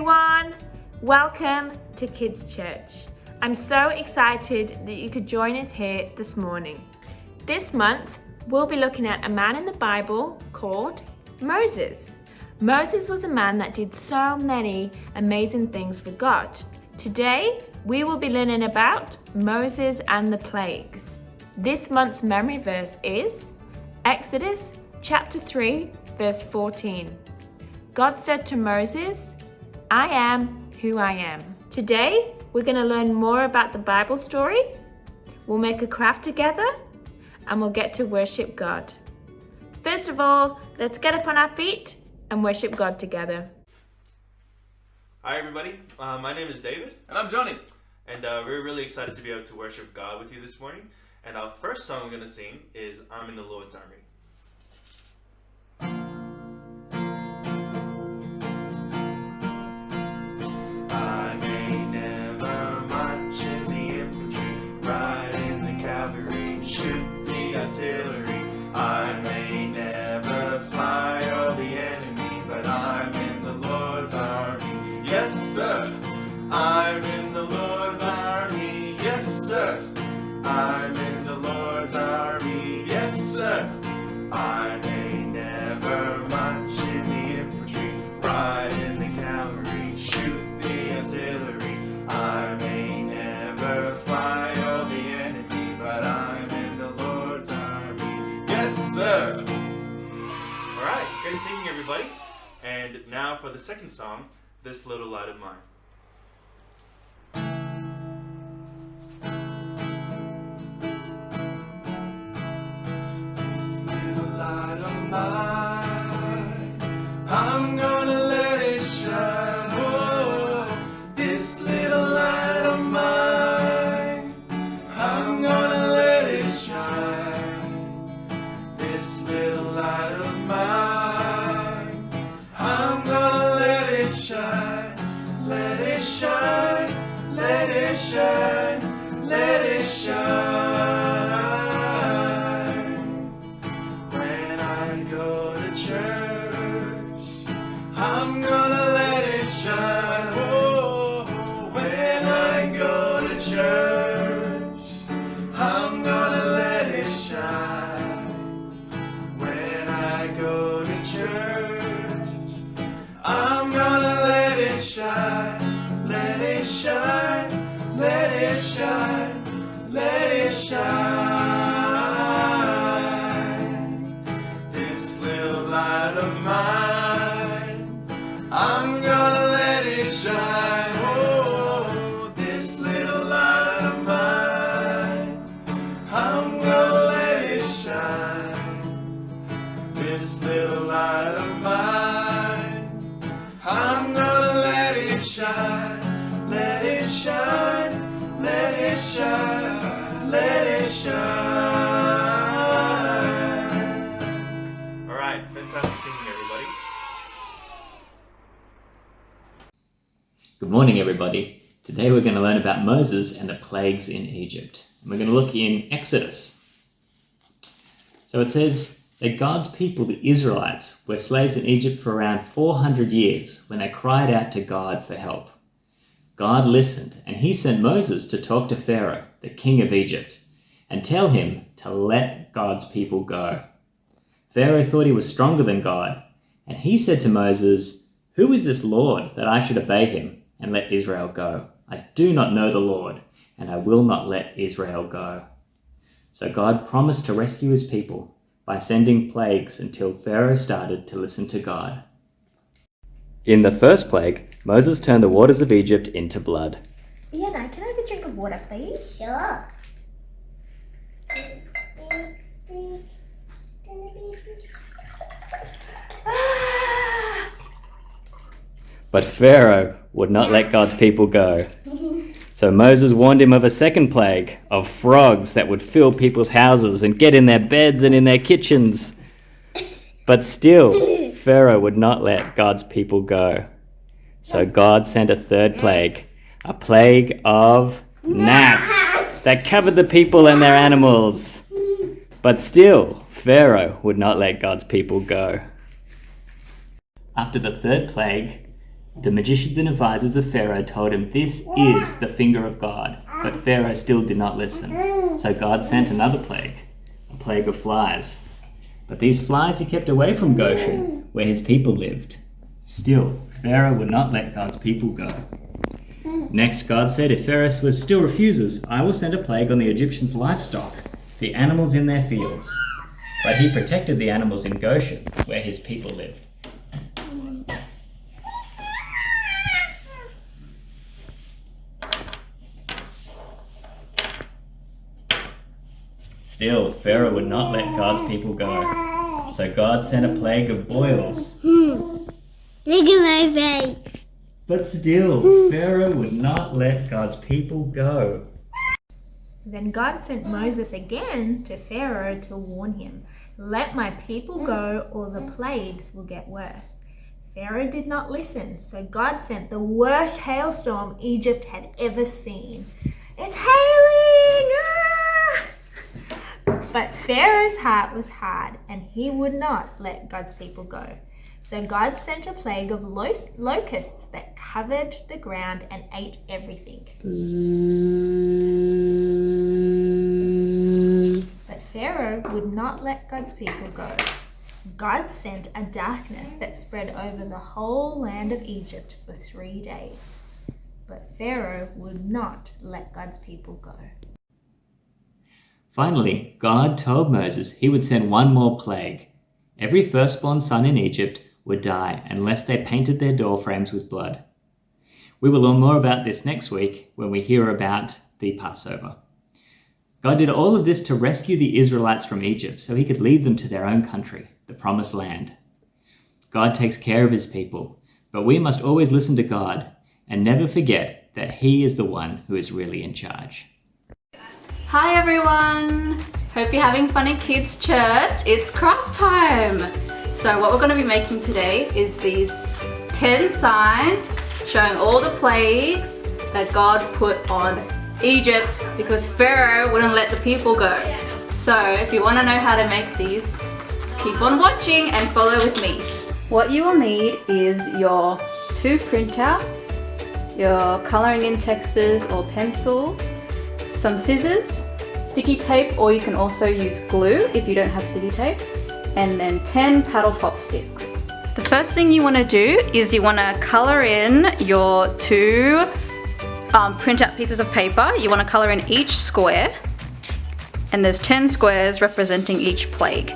everyone! Welcome to Kids Church. I'm so excited that you could join us here this morning. This month, we'll be looking at a man in the Bible called Moses. Moses was a man that did so many amazing things for God. Today, we will be learning about Moses and the plagues. This month's memory verse is Exodus chapter 3, verse 14. God said to Moses, I am who I am. Today, we're going to learn more about the Bible story. We'll make a craft together and we'll get to worship God. First of all, let's get up on our feet and worship God together. Hi everybody, my name is David. And I'm Johnny. And we're really excited to be able to worship God with you this morning. And our first song we're going to sing is I'm in the Lord's Army. I may never march in the infantry, ride in the cavalry, shoot the artillery. I may never fly over the enemy, but I'm in the Lord's army. Yes, sir. I'm in the Lord's army. Yes, sir. I'm in the Lord's army. Yes, sir. I may never march in the infantry, ride in the cavalry, shoot the artillery. I may never fly over the enemy, but I'm in the Lord's army. Yes, sir. All right, great singing, everybody. And now for the second song, This Little Light of Mine. This little light of mine, I'm gonna let it shine. Oh, this little light of mine, I'm gonna let it shine. This little light of mine, I'm gonna let it shine. Let it shine, let it shine, let it shine. When I go to church, I'm gonna let it shine. Oh, when I go to church, I'm gonna let it shine. When I go to church, I'm gonna let it shine. Let it shine, let it shine, let it shine. This little light of mine, I'm gonna let it shine. Oh, this little light of mine, I'm gonna let it shine. This little light of mine, I'm gonna let it shine. Let it shine, let it shine, let it shine. All right, fantastic singing, everybody. Good morning, everybody. Today we're going to learn about Moses and the plagues in Egypt. And we're going to look in Exodus. So it says that God's people, the Israelites, were slaves in Egypt for around 400 years when they cried out to God for help. God listened, and he sent Moses to talk to Pharaoh, the king of Egypt, and tell him to let God's people go. Pharaoh thought he was stronger than God, and he said to Moses, "Who is this Lord that I should obey him and let Israel go? I do not know the Lord, and I will not let Israel go." So God promised to rescue his people by sending plagues until Pharaoh started to listen to God. In the first plague, Moses turned the waters of Egypt into blood. Vienna, can I have a drink of water, please? Sure. But Pharaoh would not let God's people go. So Moses warned him of a second plague, of frogs that would fill people's houses and get in their beds and in their kitchens. But still, Pharaoh would not let God's people go. So God sent a third plague, a plague of gnats that covered the people and their animals. But still, Pharaoh would not let God's people go. After the third plague, The magicians and advisors of Pharaoh told him, "This is the finger of God." But Pharaoh still did not listen. So God sent another plague, a plague of flies. But these flies he kept away from Goshen, where his people lived. Still, Pharaoh would not let God's people go. Next, God said, "If Pharaoh still refuses, I will send a plague on the Egyptians' livestock, the animals in their fields." But he protected the animals in Goshen, where his people lived. Still, Pharaoh would not let God's people go. So God sent a plague of boils. Look at my face. But still, Pharaoh would not let God's people go. Then God sent Moses again to Pharaoh to warn him, "Let my people go or the plagues will get worse." Pharaoh did not listen, so God sent the worst hailstorm Egypt had ever seen. "It's hailing!" Ah! But Pharaoh's heart was hard, and he would not let God's people go. So God sent a plague of locusts that covered the ground and ate everything. But Pharaoh would not let God's people go. God sent a darkness that spread over the whole land of Egypt for 3 days. But Pharaoh would not let God's people go. Finally, God told Moses he would send one more plague. Every firstborn son in Egypt would die unless they painted their door frames with blood. We will learn more about this next week when we hear about the Passover. God did all of this to rescue the Israelites from Egypt so he could lead them to their own country, the Promised Land. God takes care of his people, but we must always listen to God and never forget that he is the one who is really in charge. Hi everyone! Hope you're having fun at Kids Church. It's craft time! So what we're going to be making today is these 10 signs showing all the plagues that God put on Egypt because Pharaoh wouldn't let the people go. So if you want to know how to make these, keep on watching and follow with me. What you will need is your 2 printouts, your colouring in textures or pencils, some scissors, sticky tape, or you can also use glue if you don't have sticky tape, and then 10 paddle pop sticks. The first thing you want to do is you want to colour in your 2 printout pieces of paper. You want to colour in each square, and there's 10 squares representing each plague.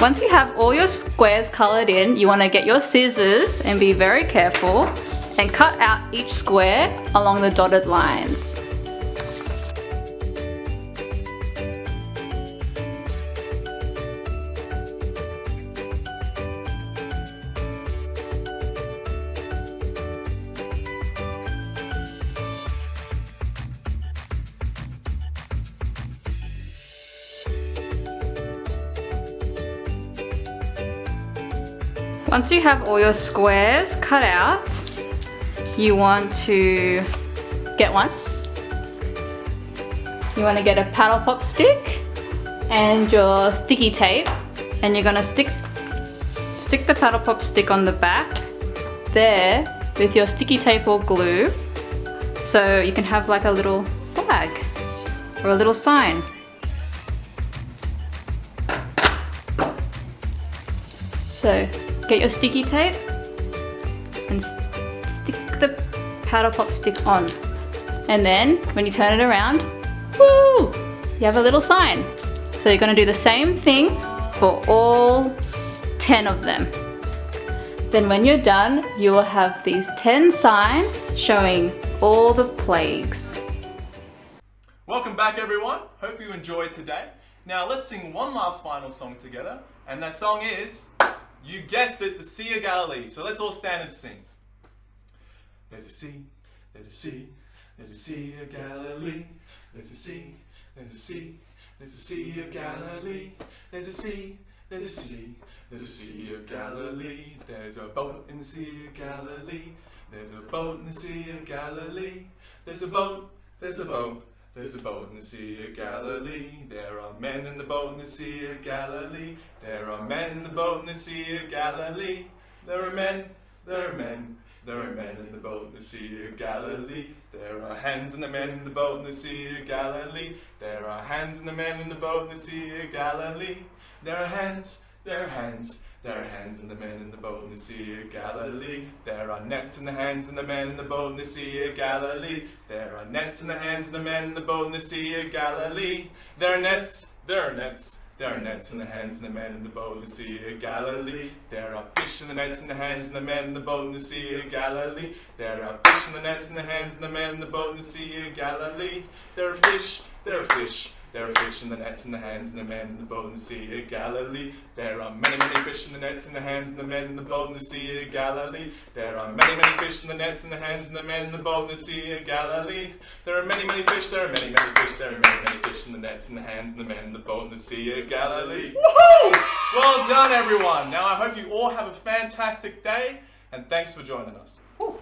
Once you have all your squares coloured in, you want to get your scissors and be very careful and cut out each square along the dotted lines. Once you have all your squares cut out, you want to get one. You want to get a paddle pop stick and your sticky tape, and you're gonna stick the paddle pop stick on the back there with your sticky tape or glue, so you can have like a little flag or a little sign. So get your sticky tape and stick the paddle pop stick on, and then when you turn it around, woo, you have a little sign. So you're going to do the same thing for all 10 of them. Then when you're done, you will have these 10 signs showing all the plagues. Welcome back, everyone. Hope you enjoyed today. Now let's sing one last final song together, and that song is, you guessed it, the Sea of Galilee. So let's all stand and sing. There's a sea, there's a sea, there's a sea of Galilee. There's a sea, there's a sea, there's a sea of Galilee. There's a sea, there's a sea, there's a sea of Galilee. There's a boat in the Sea of Galilee. There's a boat in the Sea of Galilee. There's a boat, there's a boat. There's a boat in the Sea of Galilee. There are men in the boat in the Sea of Galilee. There are men in the boat in the Sea of Galilee. There are men, there are men. There are men in the boat in the Sea of Galilee. There are hands in the men in the boat in the Sea of Galilee. There are hands in the men in the boat in the Sea of Galilee. There are hands, there are hands. There are hands in the men in the boat in the Sea of Galilee. There are nets in the hands in the men in the boat in the Sea of Galilee. There are nets in the hands of the men in the boat in the Sea of Galilee. There are nets, there are nets. There are nets in the hands of the men in the boat in the Sea of Galilee. There are fish in the nets in the hands of the men in the boat in the Sea of Galilee. There are fish in the nets in the hands of the men in the boat in the Sea of Galilee. There are fish, there are fish. There are fish in the nets in the hands of the men in the boat in the Sea of Galilee. There are many, many fish in the nets in the hands of the men in the boat in the Sea of Galilee. There are many, many fish in the nets in the hands of the men in the boat in the Sea of Galilee. There are many, many fish, there are many, many fish, there are many, many fish in the nets in the hands of the men in the boat in the Sea of Galilee. Woohoo! Well done, everyone. Now I hope you all have a fantastic day, and thanks for joining us. Woo.